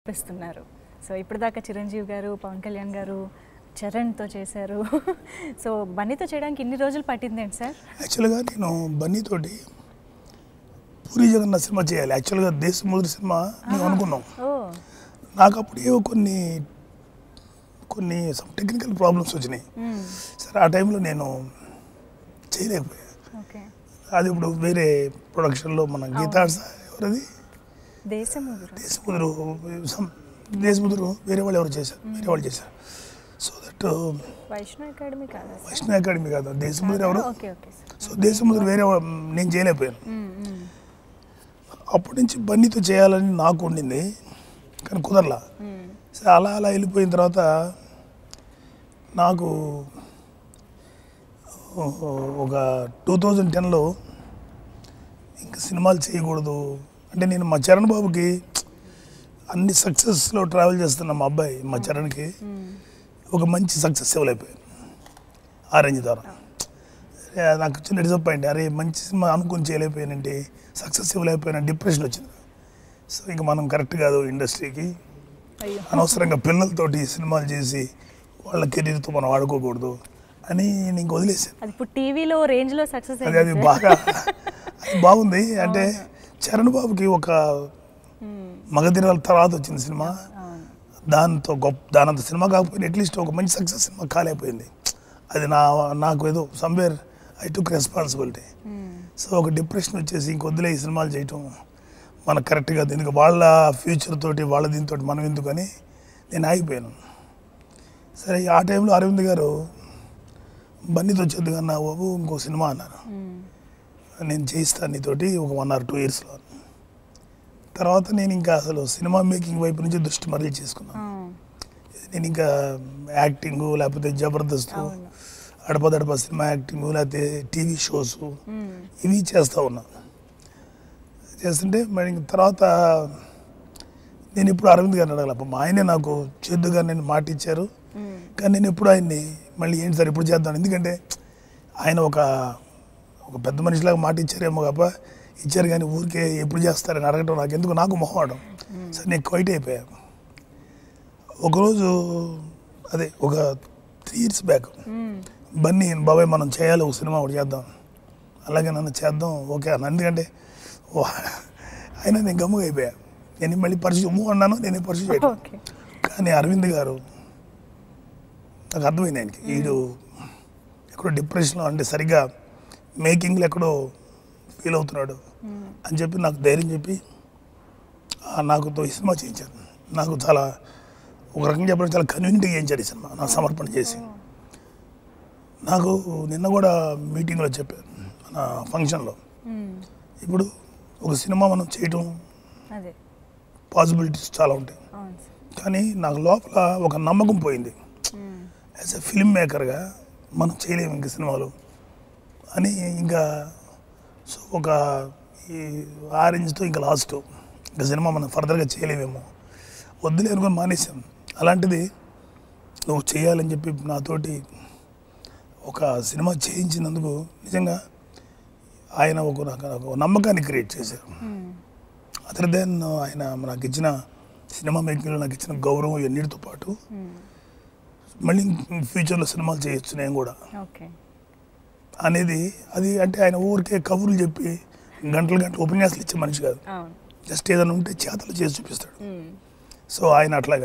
చూపిస్తున్నారు. సో ఇప్పటిదాకా చిరంజీవి గారు, పవన్ కళ్యాణ్ గారు, చరణ్తో చేశారు. సో బన్నీతో చేయడానికి ఇన్ని రోజులు పట్టిందేంటి సార్? యాక్చువల్గా నేను బన్నీతోటి పూరి జగన్నాథ్ సినిమా చేయాలి. యాక్చువల్గా దేశముద్ర సినిమా మేము అనుకున్నాం. నాకు అప్పుడు ఏవో కొన్ని టెక్నికల్ ప్రాబ్లమ్స్ వచ్చినాయి. సరే ఆ టైంలో నేను చేయలేకపోయా. అది ఇప్పుడు వేరే ప్రొడక్షన్లో మన గీతాడ్స్ ఎవరది దేశముద్రు వేరే వాళ్ళు ఎవరు చేశారు, వేరే వాళ్ళు చేశారు. సో దట్ వైష్ణవ్ అకాడమీ కాదు, దేశముద్రు ఎవరు. సో దేశముద్రు వేరే నేను చేయలేకపోయాను. అప్పటి నుంచి బన్నీతో చేయాలని నాకు ఉండింది, కానీ కుదరలా. సో అలా వెళ్ళిపోయిన తర్వాత నాకు ఒక 2010లో ఇంకా సినిమాలు చేయకూడదు అంటే, నేను మా చరణ్ బాబుకి అన్ని సక్సెస్లో ట్రావెల్ చేస్తున్న మా అబ్బాయి మా చరణ్కి ఒక మంచి సక్సెస్ ఇవ్వలేకపోయాను ఆ రేంజ్ ద్వారా. నాకు చిన్న డిసప్పాయింట్, అరే మంచి సినిమా అనుకుని చేయలేకపోయానంటే, సక్సెస్ ఇవ్వలేకపోయినా డిప్రెషన్ వచ్చింది. సో ఇంకా మనం కరెక్ట్ కాదు ఇండస్ట్రీకి, అనవసరంగా పిల్లలతోటి సినిమాలు చేసి వాళ్ళ కెరీర్తో మనం ఆడుకోకూడదు అని నేను వదిలేసాను. అది బాగా బాగుంది. అంటే చరణ్ బాబుకి ఒక మగధీరాల తర్వాత వచ్చింది సినిమా, దానంత సినిమా కాకపోయినా అట్లీస్ట్ ఒక మంచి సక్సెస్ సినిమా కాలేకపోయింది. అది నాకు ఏదో somewhere I took responsibility. So ఒక డిప్రెషన్ వచ్చేసి ఇంకొద్దులే ఈ సినిమాలు చేయటం మనకు కరెక్ట్ కాదు, ఎందుకు వాళ్ళ ఫ్యూచర్ తోటి వాళ్ళ దీంతో మనం ఎందుకని నేను ఆగిపోయాను. సరే ఆ టైంలో అరవింద్ గారు బన్నీతో వచ్చేది కన్నా బాబు ఇంకో సినిమా అన్నారు, నేను చేయిస్తాను నీతోటి ఒక 1 or 2 yearsలో. తర్వాత నేను ఇంకా అసలు సినిమా మేకింగ్ వైపు నుంచి దృష్టి మరలి చేసుకున్నాను. నేను ఇంకా యాక్టింగు లేకపోతే జబర్దస్త్, అడపదడప సినిమా యాక్టింగు, లేకపోతే టీవీ షోస్ ఇవి చేస్తూ ఉన్నాను. చేస్తుంటే మరి తర్వాత నేను ఇప్పుడు అరవింద్ గారిని అడగల, ఆయనే నాకు చేద్దుగా నేను మాట ఇచ్చారు, కానీ నేను ఎప్పుడు ఆయన్ని మళ్ళీ ఏంటి సార్ ఇప్పుడు చేద్దాం, ఎందుకంటే ఆయన ఒక పెద్ద మనిషిలాగా మాట ఇచ్చారేమో కాప ఇచ్చారు, కానీ ఊరికే ఎప్పుడు చేస్తారని అడగటం నాకు ఎందుకు, నాకు మొహమాటం. సరే నేను క్వైట్ అయిపోయాను. ఒకరోజు అదే ఒక 3 years బ్యాక్ బన్నీ బాబాయ్ మనం చేయాలి, ఒక సినిమా ఒకటి చేద్దాం, అలాగే నన్ను చేద్దాం ఓకే అన్న. ఎందుకంటే అయినా నేను గమ్ముగా అయిపోయా, నేను మళ్ళీ పర్సూ అన్నాను, నేనే పర్సూ చేయను. కానీ అరవింద్ గారు నాకు అర్థమైంది, ఆయనకి వీడు ఎక్కడో డిప్రెషన్లో అంటే సరిగ్గా మేకింగ్లో ఎక్కడో ఫీల్ అవుతున్నాడు అని చెప్పి నాకు ధైర్యం చెప్పి నాకుతో ఈ సినిమా చేయించారు. నాకు చాలా ఒక రకంగా చెప్పడం చాలా కన్వీనియంట్గా చేయించాడు ఈ సినిమా, నాకు సమర్పణ చేసి. నాకు నిన్న కూడా మీటింగ్లో చెప్పాను మన ఫంక్షన్లో, ఇప్పుడు ఒక సినిమా మనం చేయటం పాసిబిలిటీస్ చాలా ఉంటాయి, కానీ నాకు లోపల ఒక నమ్మకం పోయింది, యాజ్ ఎ ఫిల్మ్ మేకర్గా మనం చేయలేము ఇంక సినిమాలు అని. ఇంకా సో ఒక ఈ ఆరెంజ్తో ఇంకా లాస్ట్, ఇంకా సినిమా మనం ఫర్దర్గా చేయలేమేమో, వద్దులే అనుకుని మానేసాను. అలాంటిది నువ్వు చేయాలని చెప్పి నాతోటి ఒక సినిమా చేయించినందుకు నిజంగా ఆయన ఒక నమ్మకాన్ని క్రియేట్ చేశారు. అదర్ దెన్ ఆయన నాకు ఇచ్చిన సినిమా మేకింగ్లో నాకు ఇచ్చిన గౌరవం ఎన్నిటితో పాటు మళ్ళీ ఫ్యూచర్లో సినిమాలు చేయొచ్చు నేను కూడా అనేది. అది అంటే ఆయన ఊరికే కబుర్లు చెప్పి గంటలు ఉపన్యాసాలు ఇచ్చే మనిషి కాదు, జస్ట్ ఏదైనా ఉంటే చేతలు చేసి చూపిస్తాడు. సో ఆయన అట్లాగా